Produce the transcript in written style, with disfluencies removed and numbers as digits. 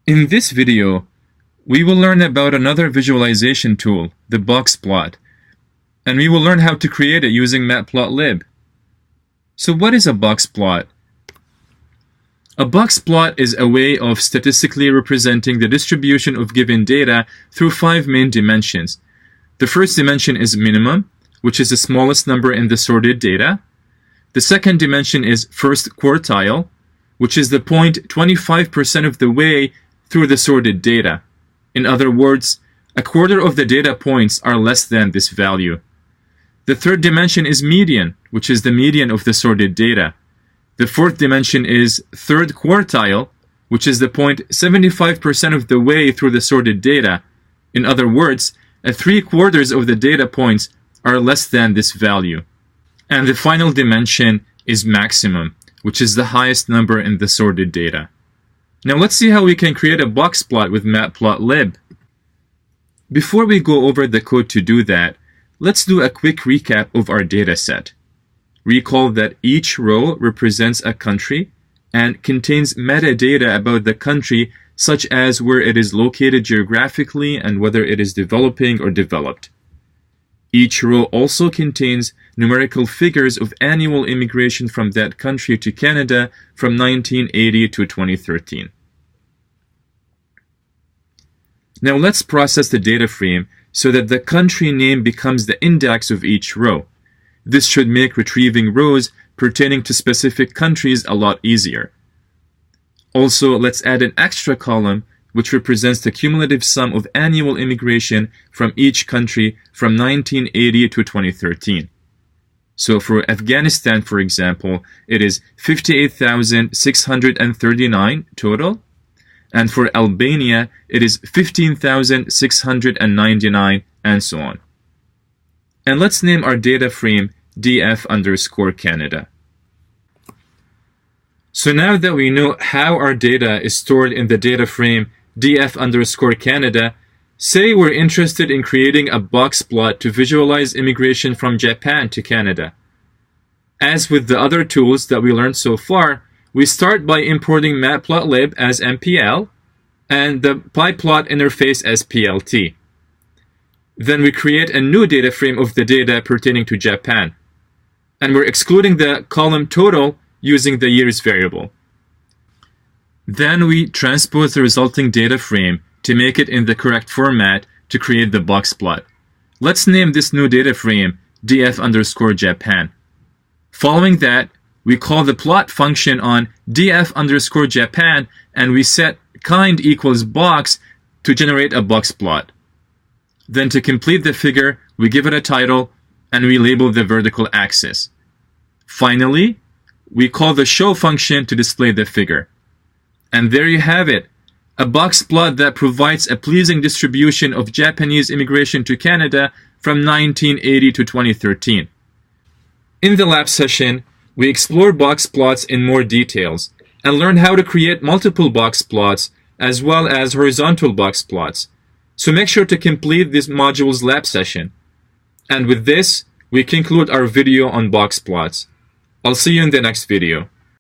In this video, we will learn about another visualization tool, the box plot, and we will learn how to create it using matplotlib. So what is a box plot? A box plot is a way of statistically representing the distribution of given data through 5 main dimensions. The first dimension is minimum, which is the smallest number in the sorted data. The second dimension is first quartile, which is the point 25% of the way through the sorted data. In other words, a quarter of the data points are less than this value. The third dimension is median, which is the median of the sorted data. The fourth dimension is third quartile, which is the point 75% of the way through the sorted data. In other words, 3/4 of the data points are less than this value. And the final dimension is maximum, which is the highest number in the sorted data. Now let's see how we can create a box plot with matplotlib. Before we go over the code to do that, let's do a quick recap of our dataset. Recall that each row represents a country and contains metadata about the country, such as where it is located geographically and whether it is developing or developed. Each row also contains numerical figures of annual immigration from that country to Canada from 1980 to 2013. Now let's process the data frame so that the country name becomes the index of each row. This should make retrieving rows pertaining to specific countries a lot easier. Also, let's add an extra column which represents the cumulative sum of annual immigration from each country from 1980 to 2013. So for Afghanistan, for example, it is 58,639 total, and for Albania, it is 15,699, and so on. And let's name our data frame df_Canada. So now that we know how our data is stored in the data frame df_Canada, say we're interested in creating a box plot to visualize immigration from Japan to Canada. As with the other tools that we learned so far, we start by importing matplotlib as MPL and the pyplot interface as PLT. Then we create a new data frame of the data pertaining to Japan, and we're excluding the column total using the years variable. Then we transpose the resulting data frame to make it in the correct format to create the box plot. Let's name this new data frame df_Japan. Following that, we call the plot function on df_Japan and we set kind equals box to generate a box plot. Then to complete the figure, we give it a title and we label the vertical axis. Finally, we call the show function to display the figure. And there you have it, a box plot that provides a pleasing distribution of Japanese immigration to Canada from 1980 to 2013. In the lab session, we explore box plots in more details and learn how to create multiple box plots as well as horizontal box plots. So make sure to complete this module's lab session. And with this, we conclude our video on box plots. I'll see you in the next video.